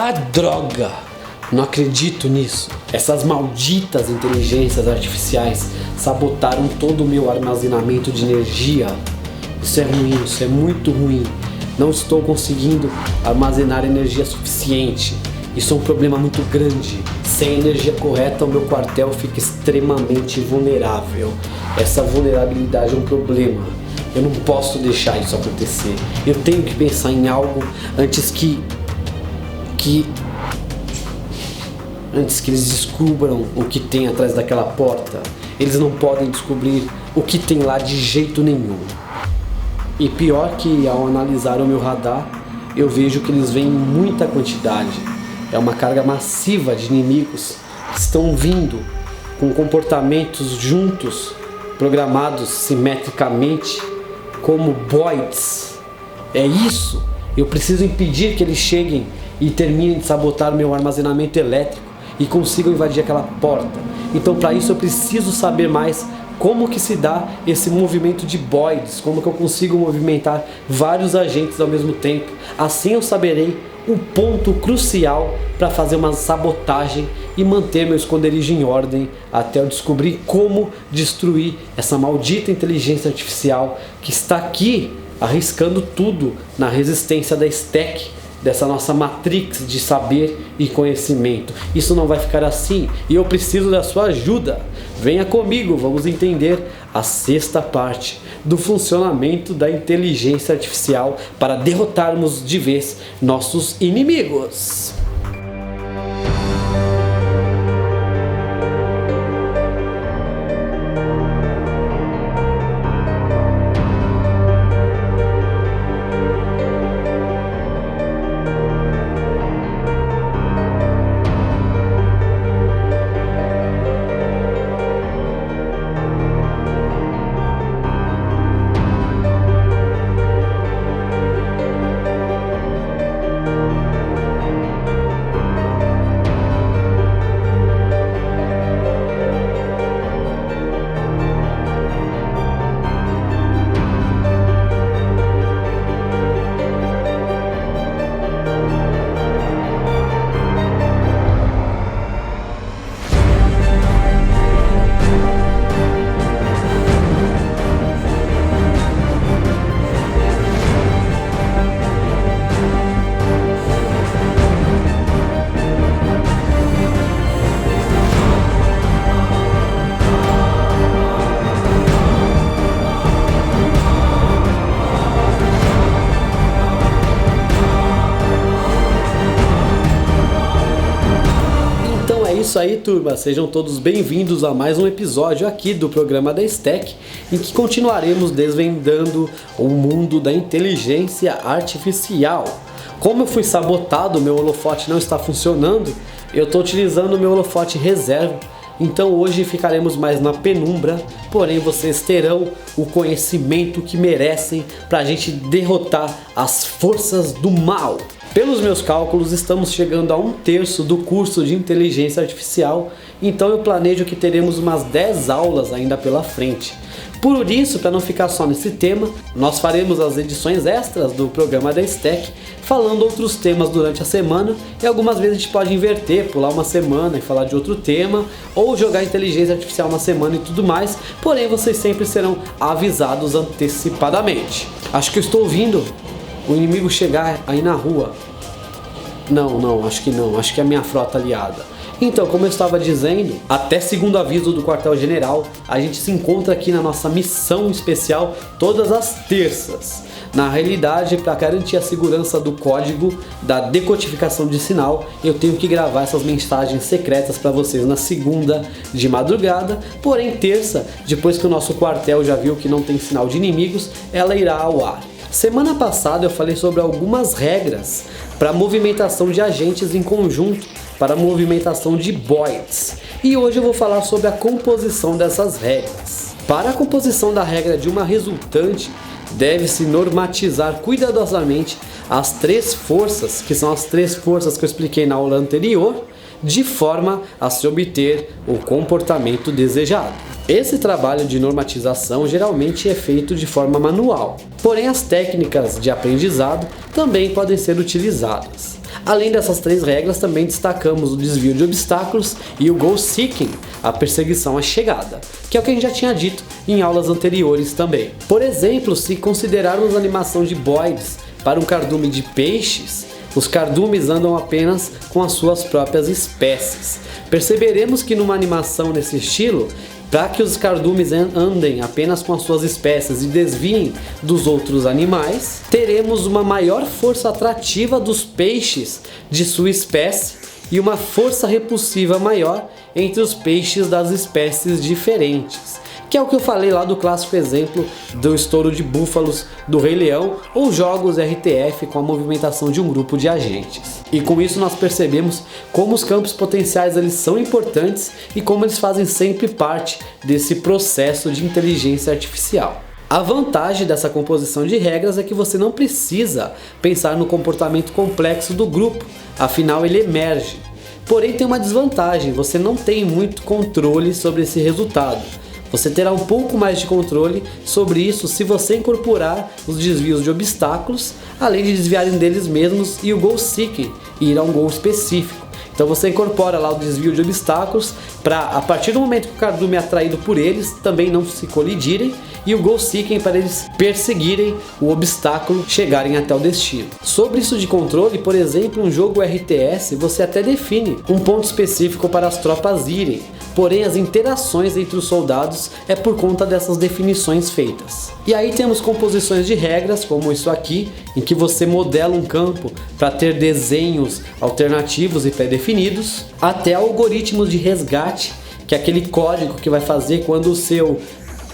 Ah, droga! Não acredito nisso. Essas malditas inteligências artificiais sabotaram todo o meu armazenamento de energia. Isso é ruim, isso é muito ruim. Não estou conseguindo armazenar energia suficiente. Isso é um problema muito grande. Sem energia correta, o meu quartel fica extremamente vulnerável. Essa vulnerabilidade é um problema. Eu não posso deixar isso acontecer. Eu tenho que pensar em algo antes que eles descubram o que tem atrás daquela porta. Eles não podem descobrir o que tem lá de jeito nenhum. E pior que ao analisar o meu radar, eu vejo que eles vêm em muita quantidade. É uma carga massiva de inimigos que estão vindo com comportamentos juntos, programados simetricamente como boids. É isso. Eu preciso impedir que eles cheguem e terminem de sabotar o meu armazenamento elétrico e consigam invadir aquela porta. Então, para isso eu preciso saber mais como que se dá esse movimento de boids, como que eu consigo movimentar vários agentes ao mesmo tempo. Assim eu saberei o ponto crucial para fazer uma sabotagem e manter meu esconderijo em ordem até eu descobrir como destruir essa maldita inteligência artificial que está aqui arriscando tudo na resistência da stack, dessa nossa matrix de saber e conhecimento. Isso não vai ficar assim e eu preciso da sua ajuda. Venha comigo, vamos entender a sexta parte do funcionamento da inteligência artificial para derrotarmos de vez nossos inimigos. Isso aí, turma, sejam todos bem-vindos a mais um episódio aqui do programa da Stack, em que continuaremos desvendando o mundo da inteligência artificial. Como eu fui sabotado, meu holofote não está funcionando, eu estou utilizando o meu holofote reserva, então hoje ficaremos mais na penumbra, porém vocês terão o conhecimento que merecem para a gente derrotar as forças do mal. Pelos meus cálculos, estamos chegando a 1/3 do curso de inteligência artificial, então eu planejo que teremos umas 10 aulas ainda pela frente. Por isso, para não ficar só nesse tema, nós faremos as edições extras do programa da Stack, falando outros temas durante a semana, e algumas vezes a gente pode inverter, pular uma semana e falar de outro tema, ou jogar inteligência artificial uma semana e tudo mais, porém vocês sempre serão avisados antecipadamente. Acho que eu estou ouvindo o inimigo chegar aí na rua. Não, acho que não. Acho que é a minha frota aliada. Então, como eu estava dizendo, até segundo aviso do quartel-general, a gente se encontra aqui na nossa missão especial todas as terças. Na realidade, para garantir a segurança do código da decodificação de sinal, eu tenho que gravar essas mensagens secretas para vocês na segunda de madrugada, porém terça, depois que o nosso quartel já viu que não tem sinal de inimigos, ela irá ao ar. Semana passada eu falei sobre algumas regras para movimentação de agentes em conjunto, para movimentação de boids. E hoje eu vou falar sobre a composição dessas regras. Para a composição da regra de uma resultante, deve-se normatizar cuidadosamente as 3 forças, que são as 3 forças que eu expliquei na aula anterior, de forma a se obter o comportamento desejado. Esse trabalho de normatização geralmente é feito de forma manual, porém as técnicas de aprendizado também podem ser utilizadas. Além dessas 3 regras, também destacamos o desvio de obstáculos e o goal seeking, a perseguição à chegada, que é o que a gente já tinha dito em aulas anteriores também. Por exemplo, se considerarmos a animação de Boids para um cardume de peixes, os cardumes andam apenas com as suas próprias espécies. Perceberemos que numa animação nesse estilo, para que os cardumes andem apenas com as suas espécies e desviem dos outros animais, teremos uma maior força atrativa dos peixes de sua espécie e uma força repulsiva maior entre os peixes das espécies diferentes. Que é o que eu falei lá do clássico exemplo do estouro de búfalos do Rei Leão ou jogos RTF com a movimentação de um grupo de agentes. E com isso nós percebemos como os campos potenciais eles são importantes e como eles fazem sempre parte desse processo de inteligência artificial. A vantagem dessa composição de regras é que você não precisa pensar no comportamento complexo do grupo, afinal ele emerge. Porém tem uma desvantagem, você não tem muito controle sobre esse resultado. Você terá um pouco mais de controle sobre isso se você incorporar os desvios de obstáculos, além de desviarem deles mesmos e o goal seeking, e ir a um goal específico. Então você incorpora lá o desvio de obstáculos para, a partir do momento que o cardume é atraído por eles, também não se colidirem, e o goal seeking para eles perseguirem o obstáculo, chegarem até o destino. Sobre isso de controle, por exemplo, um jogo RTS, você até define um ponto específico para as tropas irem, porém as interações entre os soldados é por conta dessas definições feitas. E aí temos composições de regras, como isso aqui, em que você modela um campo para ter desenhos alternativos e pré-definidos, até algoritmos de resgate, que é aquele código que vai fazer quando o seu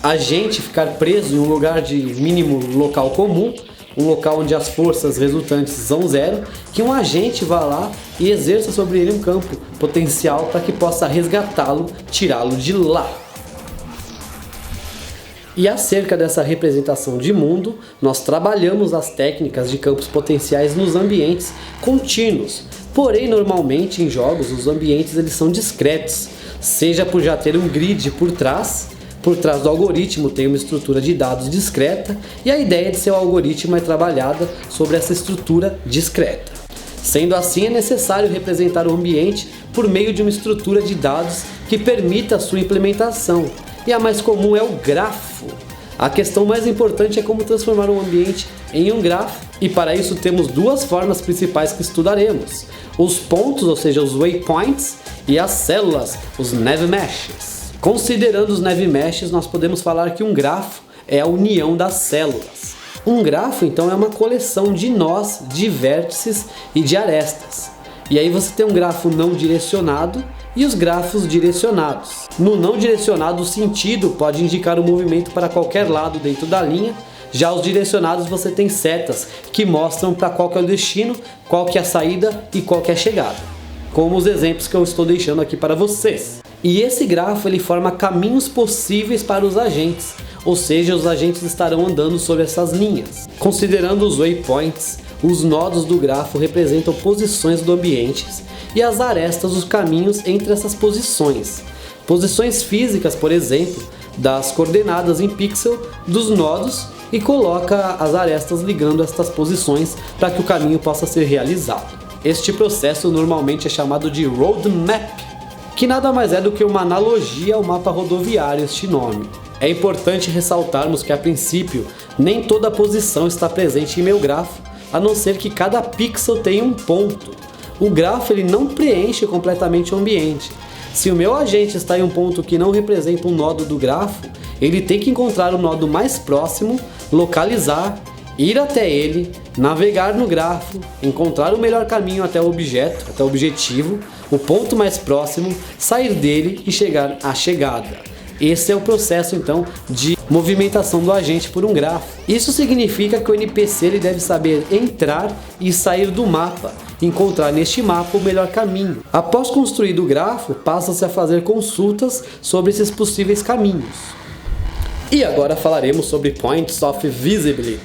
agente ficar preso em um lugar de mínimo local comum, um local onde as forças resultantes são 0, que um agente vá lá e exerça sobre ele um campo potencial para que possa resgatá-lo, tirá-lo de lá. E acerca dessa representação de mundo, nós trabalhamos as técnicas de campos potenciais nos ambientes contínuos. Porém, normalmente em jogos os ambientes eles são discretos, seja por já ter um grid por trás do algoritmo tem uma estrutura de dados discreta, e a ideia de seu algoritmo é trabalhada sobre essa estrutura discreta. Sendo assim, é necessário representar o ambiente por meio de uma estrutura de dados que permita a sua implementação, e a mais comum é o grafo. A questão mais importante é como transformar um ambiente em um grafo, e para isso temos 2 formas principais que estudaremos: os pontos, ou seja, os waypoints, e as células, os navmeshes. Considerando os navmeshes, nós podemos falar que um grafo é a união das células. Um grafo, então, é uma coleção de nós, de vértices e de arestas. E aí você tem um grafo não direcionado e os grafos direcionados. No não direcionado, o sentido pode indicar o movimento para qualquer lado dentro da linha. Já os direcionados você tem setas que mostram para qual que é o destino, qual que é a saída e qual que é a chegada, como os exemplos que eu estou deixando aqui para vocês. E esse grafo ele forma caminhos possíveis para os agentes, ou seja, os agentes estarão andando sobre essas linhas. Considerando os waypoints, os nodos do grafo representam posições do ambiente e as arestas os caminhos entre essas posições. Posições físicas, por exemplo, das coordenadas em pixel dos nodos e coloca as arestas ligando estas posições para que o caminho possa ser realizado. Este processo normalmente é chamado de roadmap, que nada mais é do que uma analogia ao mapa rodoviário, este nome. É importante ressaltarmos que a princípio nem toda posição está presente em meu grafo, a não ser que cada pixel tenha um ponto. O grafo ele não preenche completamente o ambiente. Se o meu agente está em um ponto que não representa um nodo do grafo, ele tem que encontrar o nodo mais próximo, localizar, ir até ele, navegar no grafo, encontrar o melhor caminho até o objeto, até o objetivo, o ponto mais próximo, sair dele e chegar à chegada. Esse é o processo então de movimentação do agente por um grafo. Isso significa que o NPC ele deve saber entrar e sair do mapa, encontrar neste mapa o melhor caminho. Após construído o grafo, passa-se a fazer consultas sobre esses possíveis caminhos. E agora falaremos sobre Points of Visibility,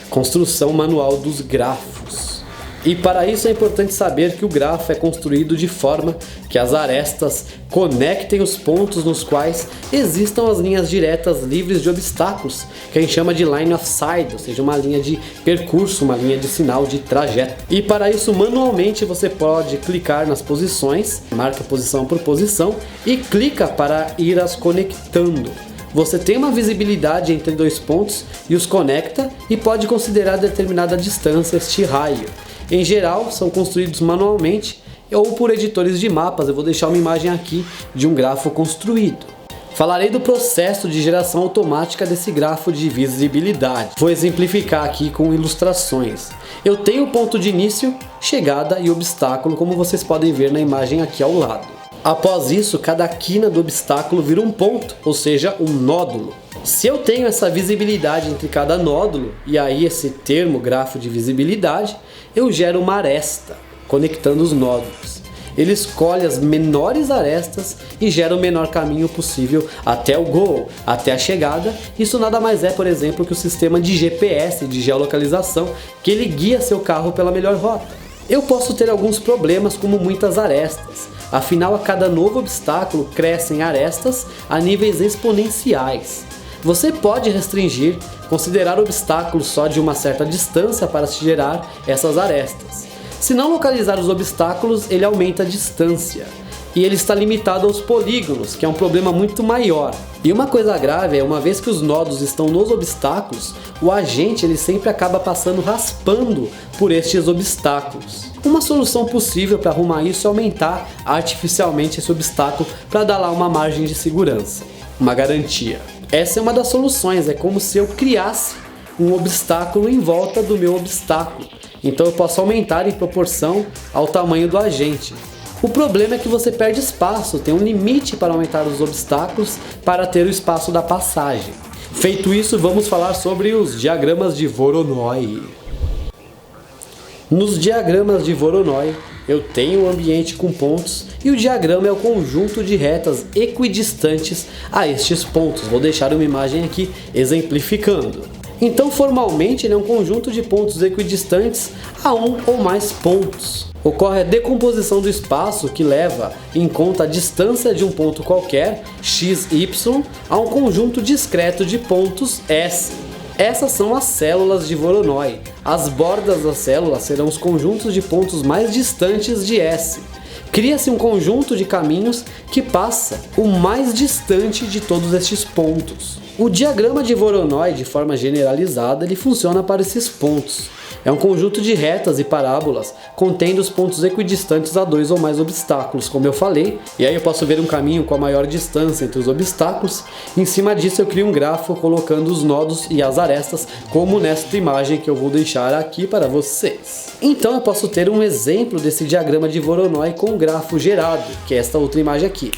construção manual dos grafos. E para isso é importante saber que o grafo é construído de forma que as arestas conectem os pontos nos quais existam as linhas diretas livres de obstáculos, que a gente chama de line of sight, ou seja, uma linha de percurso, uma linha de sinal de trajeto. E para isso, manualmente, você pode clicar nas posições, marca posição por posição e clica para ir as conectando. Você tem uma visibilidade entre dois pontos e os conecta e pode considerar determinada distância este raio. Em geral, são construídos manualmente ou por editores de mapas. Eu vou deixar uma imagem aqui de um grafo construído. Falarei do processo de geração automática desse grafo de visibilidade. Vou exemplificar aqui com ilustrações. Eu tenho o ponto de início, chegada e obstáculo, como vocês podem ver na imagem aqui ao lado. Após isso, cada quina do obstáculo vira um ponto, ou seja, um nódulo. Se eu tenho essa visibilidade entre cada nódulo, e aí esse termo grafo de visibilidade, eu gero uma aresta, conectando os nódulos. Ele escolhe as menores arestas e gera o menor caminho possível até o goal, até a chegada. Isso nada mais é, por exemplo, que o sistema de GPS, de geolocalização, que ele guia seu carro pela melhor rota. Eu posso ter alguns problemas como muitas arestas, afinal a cada novo obstáculo crescem arestas a níveis exponenciais. Você pode restringir, considerar obstáculos só de uma certa distância para se gerar essas arestas. Se não localizar os obstáculos, ele aumenta a distância. E ele está limitado aos polígonos, que é um problema muito maior. E uma coisa grave é, uma vez que os nodos estão nos obstáculos, o agente ele sempre acaba passando raspando por estes obstáculos. Uma solução possível para arrumar isso é aumentar artificialmente esse obstáculo para dar lá uma margem de segurança, uma garantia. Essa é uma das soluções, é como se eu criasse um obstáculo em volta do meu obstáculo. Então eu posso aumentar em proporção ao tamanho do agente. O problema é que você perde espaço, tem um limite para aumentar os obstáculos para ter o espaço da passagem. Feito isso, vamos falar sobre os diagramas de Voronoi. Nos diagramas de Voronoi, eu tenho um ambiente com pontos e o diagrama é o conjunto de retas equidistantes a estes pontos. Vou deixar uma imagem aqui exemplificando. Então, formalmente, ele é um conjunto de pontos equidistantes a um ou mais pontos. Ocorre a decomposição do espaço que leva em conta a distância de um ponto qualquer, x, y, a um conjunto discreto de pontos S. Essas são as células de Voronoi. As bordas das células serão os conjuntos de pontos mais distantes de S. Cria-se um conjunto de caminhos que passa o mais distante de todos estes pontos. O diagrama de Voronoi, de forma generalizada, ele funciona para esses pontos. É um conjunto de retas e parábolas contendo os pontos equidistantes a dois ou mais obstáculos, como eu falei, e aí eu posso ver um caminho com a maior distância entre os obstáculos. Em cima disso eu crio um grafo colocando os nodos e as arestas, como nesta imagem que eu vou deixar aqui para vocês. Então eu posso ter um exemplo desse diagrama de Voronoi com um grafo gerado, que é esta outra imagem aqui.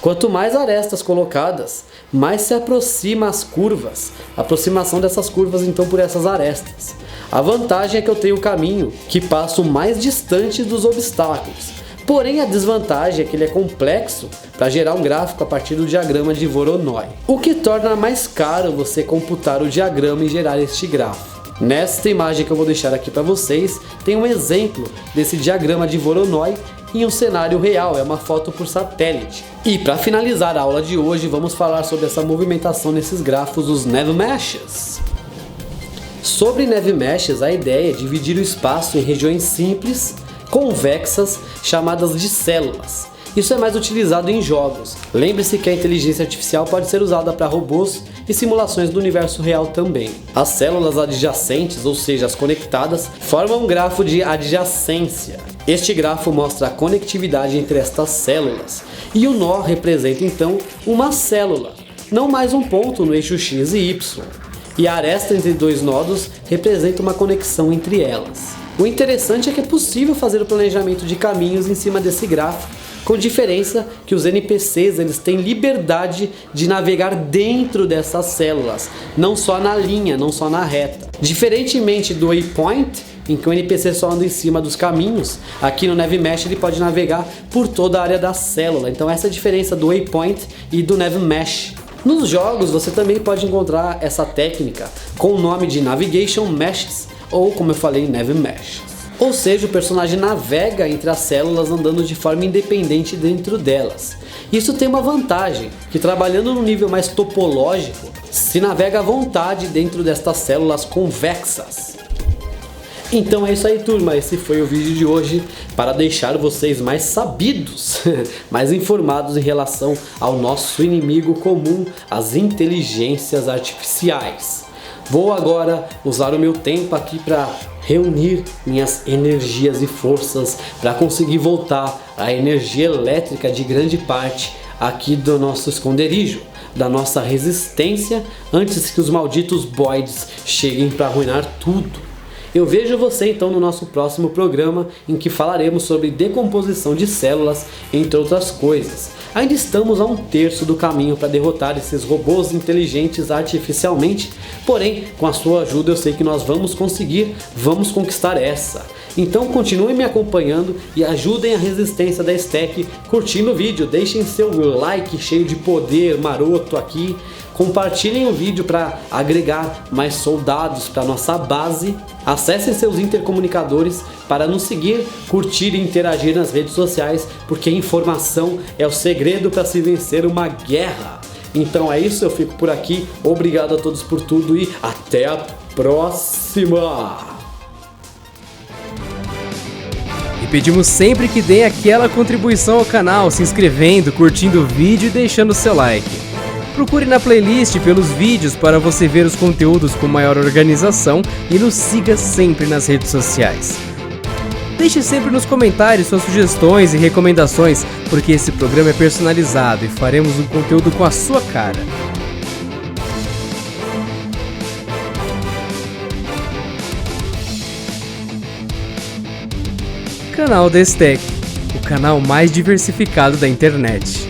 Quanto mais arestas colocadas, mais se aproxima as curvas, a aproximação dessas curvas então por essas arestas. A vantagem é que eu tenho o caminho que passa o mais distante dos obstáculos, porém a desvantagem é que ele é complexo para gerar um gráfico a partir do diagrama de Voronoi, o que torna mais caro você computar o diagrama e gerar este gráfico. Nesta imagem que eu vou deixar aqui para vocês, tem um exemplo desse diagrama de Voronoi em um cenário real, é uma foto por satélite. E para finalizar a aula de hoje, vamos falar sobre essa movimentação nesses grafos, os Navmeshes. Sobre Navmeshes, a ideia é dividir o espaço em regiões simples, convexas, chamadas de células. Isso é mais utilizado em jogos. Lembre-se que a inteligência artificial pode ser usada para robôs e simulações do universo real também. As células adjacentes, ou seja, as conectadas, formam um grafo de adjacência. Este grafo mostra a conectividade entre estas células, e o nó representa então uma célula, não mais um ponto no eixo x e y. E a aresta entre dois nodos representa uma conexão entre elas. O interessante é que é possível fazer o planejamento de caminhos em cima desse grafo, com diferença que os NPCs eles têm liberdade de navegar dentro dessas células, não só na linha, não só na reta. Diferentemente do Waypoint, em que o NPC só anda em cima dos caminhos, aqui no Navmesh ele pode navegar por toda a área da célula. Então essa é a diferença do Waypoint e do Navmesh. Nos jogos você também pode encontrar essa técnica com o nome de Navigation Meshes, ou como eu falei, Navmeshes. Ou seja, o personagem navega entre as células andando de forma independente dentro delas. Isso tem uma vantagem, que trabalhando no nível mais topológico, se navega à vontade dentro destas células convexas. Então é isso aí, turma, esse foi o vídeo de hoje para deixar vocês mais sabidos, mais informados em relação ao nosso inimigo comum, as inteligências artificiais. Vou agora usar o meu tempo aqui para reunir minhas energias e forças para conseguir voltar a energia elétrica de grande parte aqui do nosso esconderijo, da nossa resistência, antes que os malditos boids cheguem para arruinar tudo. Eu vejo você então no nosso próximo programa, em que falaremos sobre decomposição de células, entre outras coisas. Ainda estamos a 1/3 do caminho para derrotar esses robôs inteligentes artificialmente, porém, com a sua ajuda eu sei que nós vamos conseguir, vamos conquistar essa. Então continuem me acompanhando e ajudem a resistência da Stack curtindo o vídeo, deixem seu like cheio de poder maroto aqui, compartilhem o vídeo para agregar mais soldados para nossa base, acessem seus intercomunicadores para nos seguir, curtir e interagir nas redes sociais, porque informação é o segredo para se vencer uma guerra. Então é isso, eu fico por aqui, obrigado a todos por tudo e até a próxima! E pedimos sempre que deem aquela contribuição ao canal, se inscrevendo, curtindo o vídeo e deixando seu like. Procure na playlist pelos vídeos para você ver os conteúdos com maior organização e nos siga sempre nas redes sociais. Deixe sempre nos comentários suas sugestões e recomendações, porque esse programa é personalizado e faremos um conteúdo com a sua cara. Canal da Stack, o canal mais diversificado da internet.